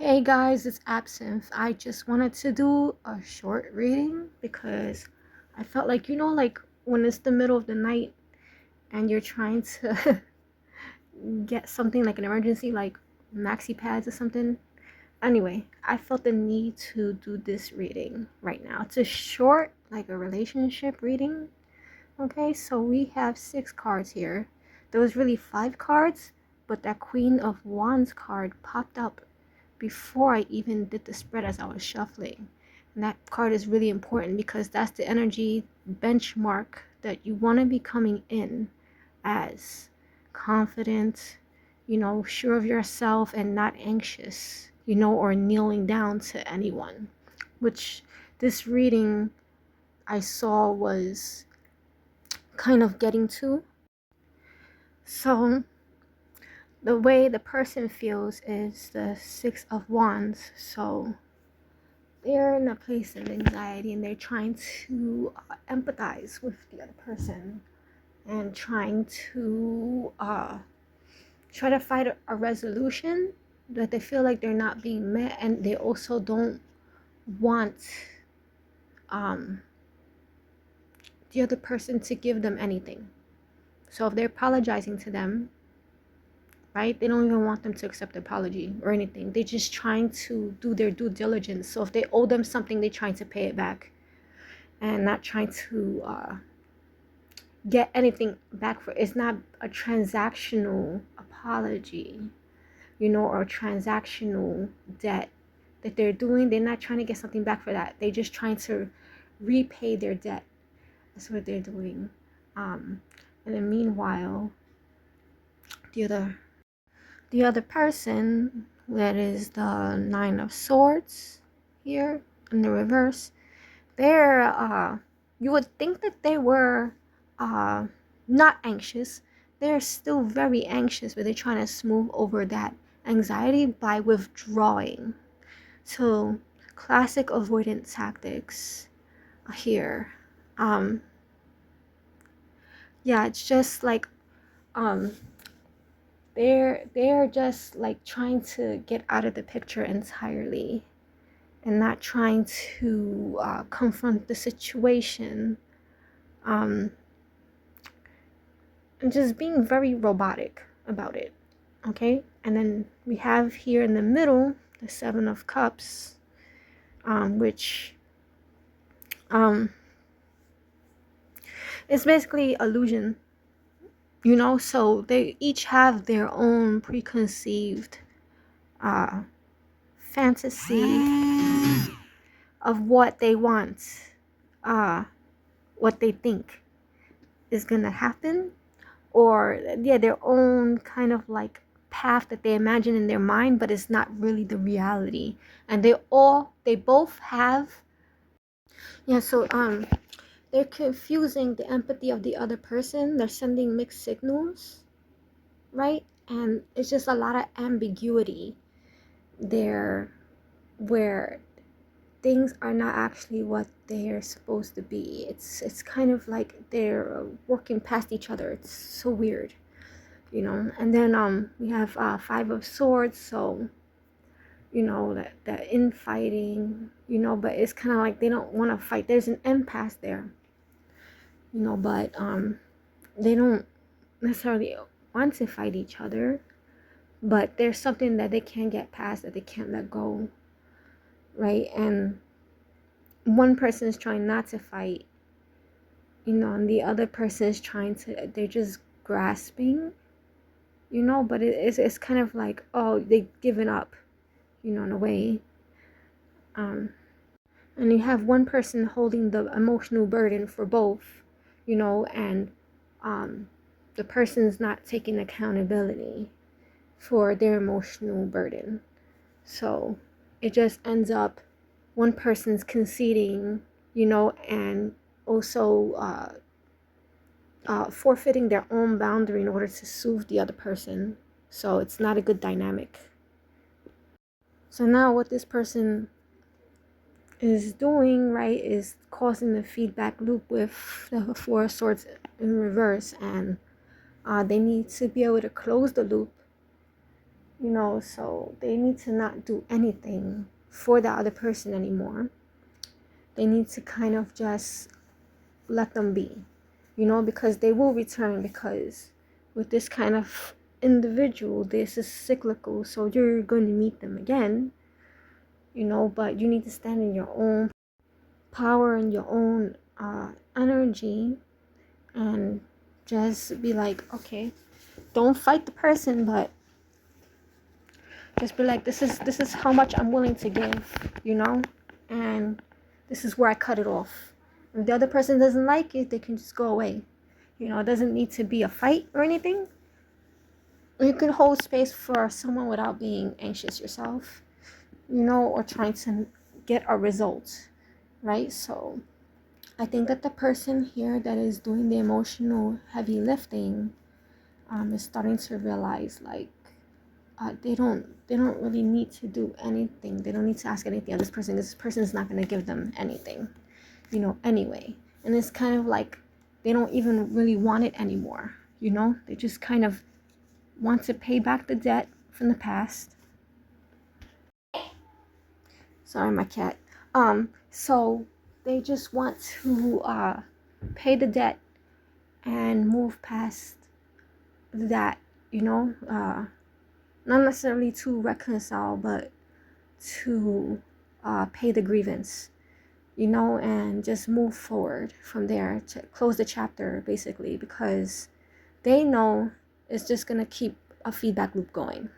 Hey guys, it's Absinthe. I just wanted to do a short reading because I felt like, like when it's the middle of the night and you're trying to get something like an emergency, like maxi pads or something. Anyway, I felt the need to do this reading right now. It's a short, like a relationship reading. Okay, so we have 6 cards here. There was really 5 cards, but that Queen of Wands card popped up before I even did the spread as I was shuffling. And that card is really important because that's the energy benchmark that you want to be coming in as confident, sure of yourself and not anxious, or kneeling down to anyone, which this reading I saw was kind of getting to. So the way the person feels is the 6 of Wands. So they're in a place of anxiety and they're trying to empathize with the other person and trying to try to find a resolution that they feel like they're not being met, and they also don't want the other person to give them anything. So if they're apologizing to them, right, they don't even want them to accept the apology or anything. They're just trying to do their due diligence. So if they owe them something, they're trying to pay it back and not trying to get anything back for it. It's not a transactional apology, or transactional debt that they're doing. They're not trying to get something back for that. They're just trying to repay their debt. That's what they're doing. And then meanwhile, the other person, that is the 9 of Swords here in the reverse, they're you would think that they were not anxious. They're still very anxious, but they're trying to smooth over that anxiety by withdrawing. So classic avoidant tactics here. Yeah, it's just like they're just like trying to get out of the picture entirely and not trying to confront the situation, and just being very robotic about it. Okay, and then we have here in the middle the 7 of Cups, which is basically illusion, so they each have their own preconceived fantasy of what they want, what they think is gonna happen, or their own kind of like path that they imagine in their mind, but it's not really the reality. And they both have, so they're confusing the empathy of the other person. They're sending mixed signals, right? And it's just a lot of ambiguity there, where things are not actually what they're supposed to be. It's kind of like they're working past each other. It's so weird, and then we have 5 of Swords. So that infighting, but it's kind of like they don't want to fight. There's an impasse there, but they don't necessarily want to fight each other, but there's something that they can't get past, that they can't let go, right? And one person is trying not to fight, and the other person is trying to, they're just grasping, but it's kind of like, oh, they've given up, in a way. And you have one person holding the emotional burden for both, and the person's not taking accountability for their emotional burden. So it just ends up one person's conceding, and also forfeiting their own boundary in order to soothe the other person. So it's not a good dynamic. So now what this person is doing, right, is causing the feedback loop with the 4 of Swords in reverse, and they need to be able to close the loop, you know, so they need to not do anything for the other person anymore. They need to kind of just let them be, you know, because they will return, because with this kind of individual, this is cyclical, so you're going to meet them again, you know, but you need to stand in your own power and your own energy, and just be like, okay, don't fight the person, but just be like, this is how much I'm willing to give, you know, and this is where I cut it off. If the other person doesn't like it, they can just go away. You know, it doesn't need to be a fight or anything. You can hold space for someone without being anxious yourself, you know, or trying to get a result, right? So I think that the person here that is doing the emotional heavy lifting is starting to realize, like, they don't really need to do anything. They don't need to ask anything of this person. This person is not going to give them anything, you know, anyway. And it's kind of like they don't even really want it anymore, you know. They just kind of want to pay back the debt from the past. Sorry, my cat. So they just want to pay the debt and move past that, you know. Not necessarily to reconcile, but to pay the grievance, you know, and just move forward from there, to close the chapter, basically, because they know it's just going to keep a feedback loop going.